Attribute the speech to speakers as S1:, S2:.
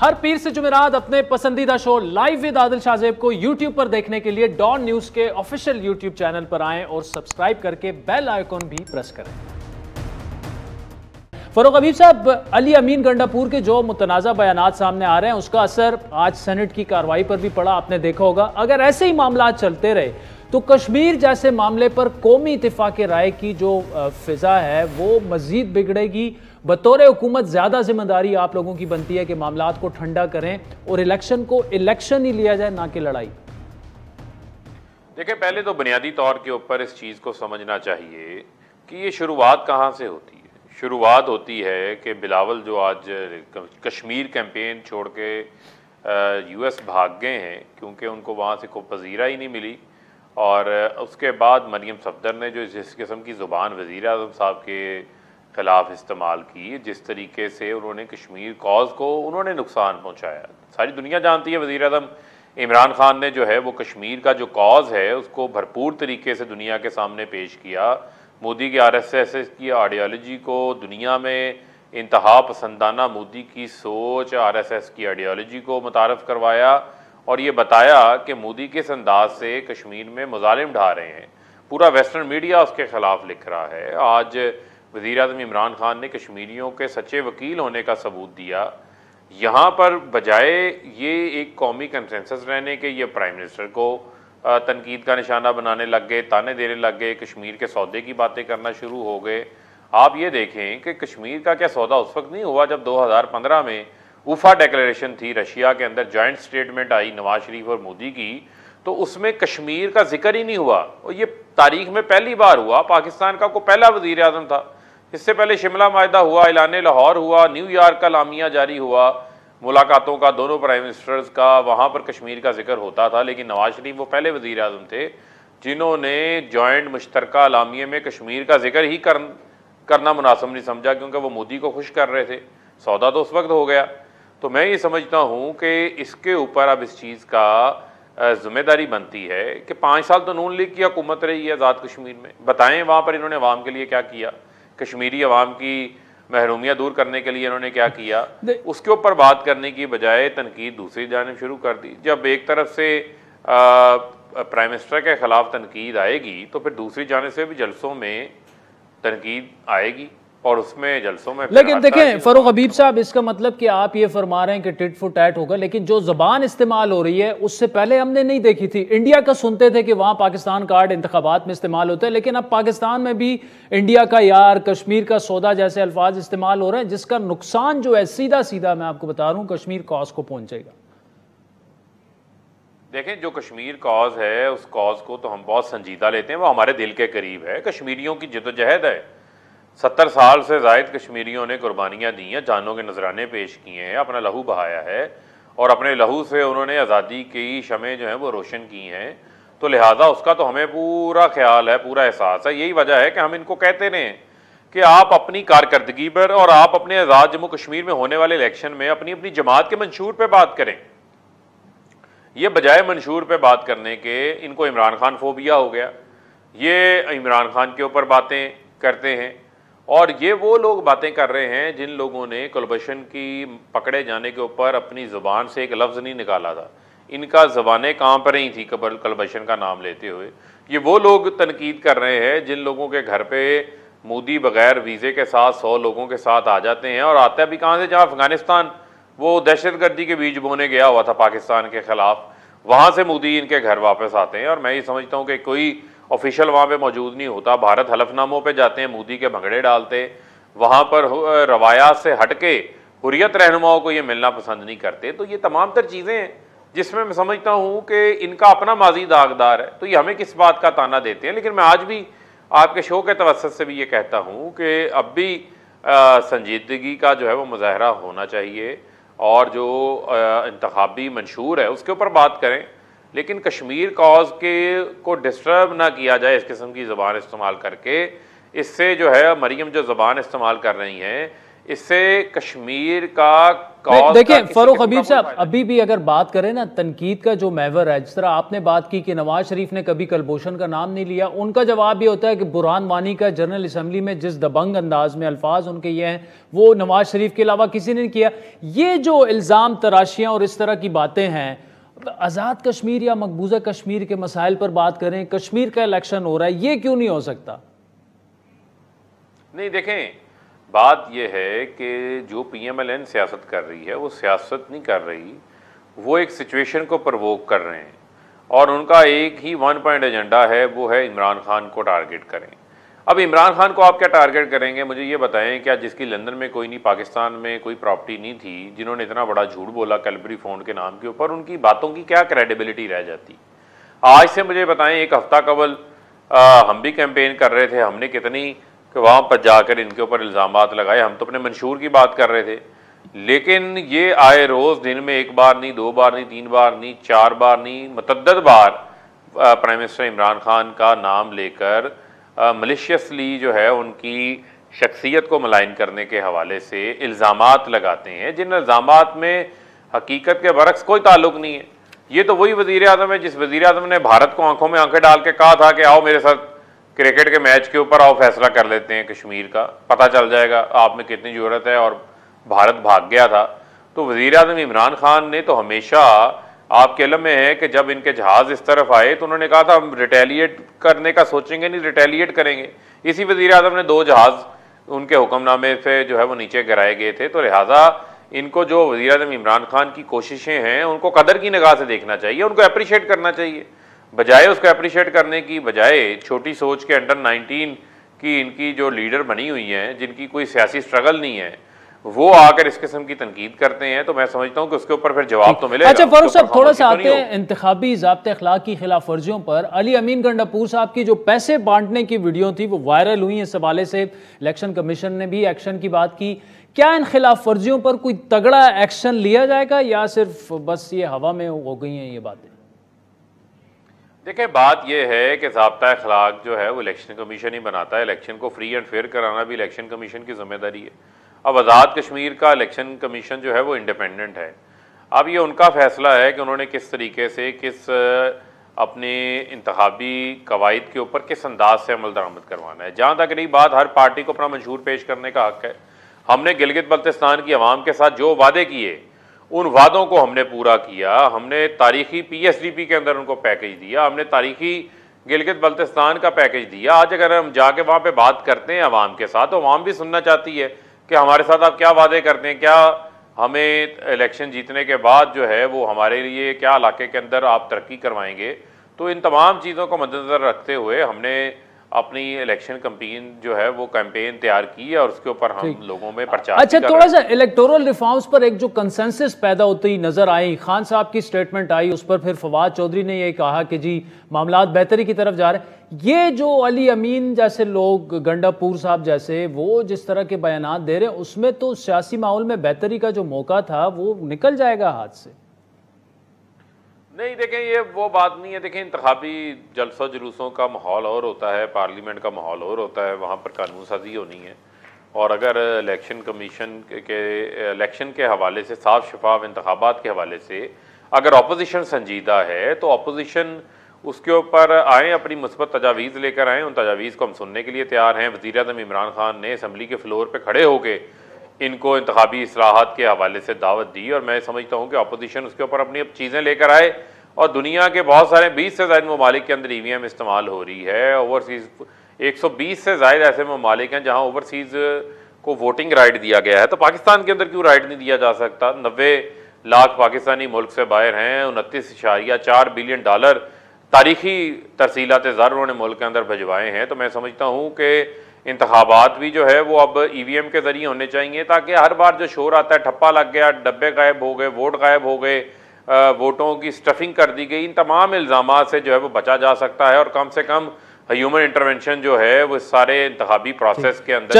S1: हर पीर से जुमेरात अपने पसंदीदा show live with Adil Shahzeb को यूट्यूब पर देखने के लिए डॉन न्यूज के ऑफिशियल यूट्यूब चैनल पर आएं और सब्सक्राइब करके बेल आइकॉन भी प्रेस करें। फरूक हबीब साहब, अली अमीन गंडापुर के जो मुतनाज़ा बयानात सामने आ रहे हैं उसका असर आज सेनेट की कार्रवाई पर भी पड़ा, आपने देखा होगा। अगर ऐसे ही मामला चलते रहे तो कश्मीर जैसे मामले पर कौमी इत्तेफाक राय की जो फिजा है वो मजीद बिगड़ेगी। बतौर हुकूमत ज़्यादा जिम्मेदारी आप लोगों की बनती है कि मामलात को ठंडा करें और इलेक्शन को इलेक्शन ही लिया जाए, ना कि लड़ाई।
S2: देखिए, पहले तो बुनियादी तौर के ऊपर इस चीज़ को समझना चाहिए कि ये शुरुआत कहाँ से होती है। शुरुआत होती है कि बिलावल जो आज कश्मीर कैंपेन छोड़ के यूएस भाग गए हैं क्योंकि उनको वहाँ से कोई पजीरा ही नहीं मिली, और उसके बाद मरियम सफदर ने जो जिस किस्म की ज़ुबान वज़ीर आज़म साहब के ख़िलाफ़ इस्तेमाल की, जिस तरीके से उन्होंने कश्मीर कॉज को उन्होंने नुकसान पहुँचाया। सारी दुनिया जानती है वज़ीर आज़म इमरान खान ने जो है वो कश्मीर का जो कॉज है उसको भरपूर तरीके से दुनिया के सामने पेश किया। मोदी की आरएसएस की आइडियोलॉजी को दुनिया में इंतहा पसंदाना मोदी की सोच, आरएसएस की आइडियोलॉजी को मुतारफ़ करवाया और ये बताया कि मोदी किस अंदाज से कश्मीर में मुजालिम ढा रहे हैं। पूरा वेस्टर्न मीडिया उसके ख़िलाफ़ लिख रहा है। आज वज़ीर आज़म इमरान खान ने कश्मीरियों के सच्चे वकील होने का सबूत दिया। यहाँ पर बजाय ये एक कौमी कंसेंसस रहने के ये प्राइम मिनिस्टर को तनकीद का निशाना बनाने लग गए, ताने देने लग गए, कश्मीर के सौदे की बातें करना शुरू हो गए। आप ये देखें कि कश्मीर का क्या सौदा उस वक्त नहीं हुआ जब 2015 में उफ़ा डिक्लेरेशन थी, रशिया के अंदर जॉइंट स्टेटमेंट आई नवाज शरीफ और मोदी की, तो उसमें कश्मीर का जिक्र ही नहीं हुआ। और ये तारीख में पहली बार हुआ। पाकिस्तान का कोई पहला वज़ीर आज़म था। इससे पहले शिमला माहिदा हुआ, ऐलान लाहौर हुआ, न्यूयॉर्क का लामिया जारी हुआ मुलाकातों का दोनों प्राइम मिनिस्टर्स का, वहाँ पर कश्मीर का जिक्र होता था। लेकिन नवाज शरीफ वो पहले वज़ीर आज़म थे जिन्होंने जॉइंट मुश्तरका लामिया में कश्मीर का जिक्र ही करना मुनासिब नहीं समझा, क्योंकि वो मोदी को खुश कर रहे थे। सौदा तो उस वक्त हो गया। तो मैं ये समझता हूँ कि इसके ऊपर अब इस चीज़ का जिम्मेदारी बनती है कि 5 साल तो नून लीग की हुकूमत रही है आज़ाद कश्मीर में। बताएं वहाँ पर इन्होंने अवाम के लिए क्या किया, कश्मीरी अवाम की महरूमियाँ दूर करने के लिए इन्होंने क्या किया। उसके ऊपर बात करने की बजाय तनकीद दूसरी जानिब शुरू कर दी। जब एक तरफ से प्राइम मिनिस्टर के ख़िलाफ़ तनकीद आएगी तो फिर दूसरी जानिब से भी जलसों में तनकीद आएगी और उसमें जलसों में।
S1: लेकिन देखें फरूक हबीब साहब, इसका मतलब कि आप ये फरमा रहे हैं कि टिट फॉर टैट होगा, लेकिन जो ज़बान इस्तेमाल हो रही है उससे पहले हमने नहीं देखी थी। इंडिया का सुनते थे कि वहाँ पाकिस्तान कार्ड इंतखाबात में इस्तेमाल होता है, लेकिन अब पाकिस्तान में भी इंडिया का यार, कश्मीर का सौदा जैसे अल्फाज इस्तेमाल हो रहे हैं, जिसका नुकसान जो है सीधा सीधा मैं आपको बता रहा हूँ कश्मीर कॉज को पहुँचेगा।
S2: देखें, जो कश्मीर कॉज है उस कॉज को तो हम बहुत संजीदा लेते हैं, वो हमारे दिल के करीब है। कश्मीरियों की जद्दोजहद है। 70 साल से ज़ायद कश्मीरियों ने कुर्बानियाँ दी हैं, जानों के नजराने पेश किए हैं, अपना लहू बहाया है और अपने लहू से उन्होंने आज़ादी की शमें जो हैं वो रोशन की हैं। तो लिहाजा उसका तो हमें पूरा ख्याल है, पूरा एहसास है। यही वजह है कि हम इनको कहते रहें कि आप अपनी कारकर्दगी पर और आप अपने आज़ाद जम्मू कश्मीर में होने वाले इलेक्शन में अपनी अपनी जमात के मंशूर पर बात करें। ये बजाय मंशूर पे बात करने के इनको इमरान खान फोबिया हो गया। ये इमरान खान के ऊपर बातें करते हैं और ये वो लोग बातें कर रहे हैं जिन लोगों ने कुलभूषण की पकड़े जाने के ऊपर अपनी ज़ुबान से एक लफ्ज़ नहीं निकाला था। इनका ज़बानें कांप रही थी कुलभूषण का नाम लेते हुए। ये वो लोग तनकीद कर रहे हैं जिन लोगों के घर पे मोदी बग़ैर वीज़े के साथ 100 लोगों के साथ आ जाते हैं और आता भी कहाँ से, जहाँ अफ़गानिस्तान वो दहशतगर्दी के बीज बोने गया हुआ था पाकिस्तान के ख़िलाफ़, वहाँ से मोदी इनके घर वापस आते हैं। और मैं ये समझता हूँ कि कोई ऑफिशियल वहाँ पे मौजूद नहीं होता। भारत हलफनामों पे जाते हैं, मोदी के भंगड़े डालते, वहाँ पर रवायात से हट के हुर्रियत रहनुमाओं को ये मिलना पसंद नहीं करते। तो ये तमाम तर चीज़ें हैं जिसमें मैं समझता हूँ कि इनका अपना माजी दागदार है। तो ये हमें किस बात का ताना देते हैं। लेकिन मैं आज भी आपके शो के तवस्सुत से भी ये कहता हूँ कि अब भी संजीदगी का जो है वो मुजाहरा होना चाहिए और जो इंतखाबी मंशूर है उसके ऊपर बात करें, लेकिन कश्मीर कॉज के को डिस्टर्ब ना किया जाए इस किस्म की ज़बान इस्तेमाल करके। इससे जो है मरियम जो ज़बान इस्तेमाल कर रही हैं इससे कश्मीर का कॉज
S1: देखिए फरूख हबीब साहब, अभी भी अगर बात करें ना तनकीद का जो महवर है, जिस तरह आपने बात की कि नवाज शरीफ ने कभी कलभूषण का नाम नहीं लिया, उनका जवाब ये होता है कि बुरहान वानी का जनरल असम्बली में जिस दबंग अंदाज में अल्फाज उनके ये हैं वो नवाज शरीफ के अलावा किसी ने नहीं किया। ये जो इल्ज़ाम तराशियाँ और इस तरह की बातें हैं, आज़ाद कश्मीर या मकबूजा कश्मीर के मसाइल पर बात करें, कश्मीर का इलेक्शन हो रहा है, ये क्यों नहीं हो सकता?
S2: नहीं, देखें बात यह है कि जो PMLN सियासत कर रही है वो सियासत नहीं कर रही, वो एक सिचुएशन को प्रवोक कर रहे हैं और उनका एक ही वन पॉइंट एजेंडा है, वो है इमरान खान को टारगेट करें। अब इमरान खान को आप क्या टारगेट करेंगे, मुझे ये बताएं, क्या जिसकी लंदन में कोई नहीं, पाकिस्तान में कोई प्रॉपर्टी नहीं थी, जिन्होंने इतना बड़ा झूठ बोला कैलबरी फोन के नाम के ऊपर, उनकी बातों की क्या क्रेडिबिलिटी रह जाती? आज से मुझे बताएं, एक हफ्ता कबल हम भी कैंपेन कर रहे थे, हमने कितनी कि वहाँ पर जाकर इनके ऊपर इल्ज़ामात लगाए, हम तो अपने मंशूर की बात कर रहे थे, लेकिन ये आए रोज़ दिन में एक बार नहीं, दो बार नहीं, तीन बार नहीं, चार बार नहीं, मुतअद्दिद बार प्राइम मिनिस्टर इमरान खान का नाम लेकर मलिशियसली जो है उनकी शख्सियत को मलाइन करने के हवाले से इल्ज़ामात लगाते हैं, जिन इल्ज़ामात में हकीकत के बरक्स कोई ताल्लुक नहीं है। ये तो वही वज़ीर आज़म है जिस वज़ीर आज़म ने भारत को आंखों में आंखें डाल के कहा था कि आओ मेरे साथ क्रिकेट के मैच के ऊपर आओ, फैसला कर लेते हैं कश्मीर का, पता चल जाएगा आप में कितनी ज़रूरत है, और भारत भाग गया था। तो वज़ीर आज़म इमरान खान ने तो हमेशा, आपके इल्म में है कि जब इनके जहाज़ इस तरफ आए तो उन्होंने कहा था हम रिटेलिएट करने का सोचेंगे नहीं, रिटेलिएट करेंगे। इसी वज़ीर आज़म ने 2 जहाज़ उनके हुक्मनामे से जो है वो नीचे गिराए गए थे। तो लिहाजा इनको जो वज़ीर आज़म इमरान खान की कोशिशें हैं उनको कदर की निगाह से देखना चाहिए, उनको अप्रिशिएट करना चाहिए, बजाय उसको अप्रिशिएट करने की बजाय छोटी सोच के अंडर 19 की इनकी जो लीडर बनी हुई हैं, जिनकी कोई सियासी स्ट्रगल नहीं है, वो आकर इस किस्म की तनकीद करते हैं। तो मैं समझता हूं कि उसके ऊपर फिर जवाब तो मिलेगा।
S1: अच्छा फरूख साहब, थोड़ा सा आते हैं इंतखाबी ज़ाब्ते अखलाक की खिलाफ वर्जियों पर। अली अमीन गंडापुर साहब की जो पैसे बांटने की वीडियो थी वो वायरल हुई, इस हवाले से इलेक्शन कमीशन ने भी एक्शन की बात की। क्या इन खिलाफ वर्जियों पर कोई तगड़ा एक्शन लिया जाएगा या सिर्फ बस ये हवा में हो गई हैं ये बातें?
S2: देखिए बात यह है कि ज़ाब्ता अखलाक जो है वो इलेक्शन कमीशन ही बनाता है, इलेक्शन को फ्री एंड फेयर कराना भी इलेक्शन कमीशन की जिम्मेदारी है। अब आज़ाद कश्मीर का इलेक्शन कमीशन जो है वो इंडिपेंडेंट है। अब ये उनका फैसला है कि उन्होंने किस तरीके से, किस अपने इंतखाबी कवायद के ऊपर किस अंदाज से अमल दरामद करवाना है। जहाँ तक रही बात, हर पार्टी को अपना मंशूर पेश करने का हक है। हमने गिलगित बल्तिस्तान की आवाम के साथ जो वादे किए उन वादों को हमने पूरा किया। हमने तारीखी PSDP के अंदर उनको पैकेज दिया, हमने तारीखी गिलगित बल्तिस्तान का पैकेज दिया। आज अगर हम जाके वहाँ पे बात करते हैं आवाम के साथ, तो आवाम भी सुनना चाहती है कि हमारे साथ आप क्या वादे करते हैं, क्या हमें इलेक्शन जीतने के बाद जो है वो हमारे लिए क्या इलाके के अंदर आप तरक्की करवाएंगे। तो इन तमाम चीज़ों को मद्देनज़र रखते हुए हमने अपनी इलेक्शन कैंपेन जो है वो कैंपेन तैयार की है और उसके ऊपर हम लोगों में प्रचार।
S1: अच्छा, थोड़ा सा इलेक्टोरल रिफॉर्म्स पर एक जो कंसेंसस पैदा होती नजर आई, खान साहब की स्टेटमेंट आई, उस पर फिर फवाद चौधरी ने ये कहा कि जी मामलात बेहतरी की तरफ जा रहे हैं। ये जो अली अमीन जैसे लोग, गंडापुर साहब जैसे, वो जिस तरह के बयानात दे रहे हैं, उसमें तो सियासी माहौल में बेहतरी का जो मौका था वो निकल जाएगा हाथ से।
S2: नहीं, देखें ये वो बात नहीं है। देखें इंतखाबी जलसों जुलूसों का माहौल और होता है, पार्लियामेंट का माहौल और होता है, वहाँ पर कानून साजी होनी है। और अगर इलेक्शन कमीशन के इलेक्शन के हवाले से, साफ शफाफ इंतखाबात के हवाले से अगर अपोजिशन संजीदा है तो अपोजिशन उसके ऊपर आएँ, अपनी मुस्बत तजावीज़ लेकर आएँ। उन तजावीज़ को हम सुनने के लिए तैयार हैं। वज़ीर आज़म इमरान खान ने असम्बली के फ्लोर पर खड़े होकर इनको इंतखाबी इस्लाहात के हवाले से दावत दी और मैं समझता हूँ कि अपोजिशन उसके ऊपर अपनी अब चीज़ें लेकर आए। और दुनिया के बहुत सारे 20 से ज़्यादा ममालिक के अंदर EVM इस्तेमाल हो रही है। ओवरसीज़ 120 से ज़्यादा ऐसे ममालिक हैं जहाँ ओवरसीज़ को वोटिंग राइट दिया गया है, तो पाकिस्तान के अंदर क्यों राइट नहीं दिया जा सकता? 90 लाख पाकिस्तानी मुल्क से बाहर हैं, 29.4 बिलियन डॉलर तारीखी तरसीलात ज़र उन्होंने मुल्क के अंदर भिजवाए हैं। तो मैं समझता हूँ कि इंतखाबात भी जो है वो अब EVM के ज़रिए होने चाहिए, ताकि हर बार जो शोर आता है, ठप्पा लग गया, डब्बे गायब हो गए, वोट गायब हो गए, वोटों की स्टफिंग कर दी गई, इन तमाम इल्ज़ामात से जो है वो बचा जा सकता है और कम से कम ह्यूमन इंटरवेंशन जो है वो सारे इंतखाबी प्रोसेस के अंदर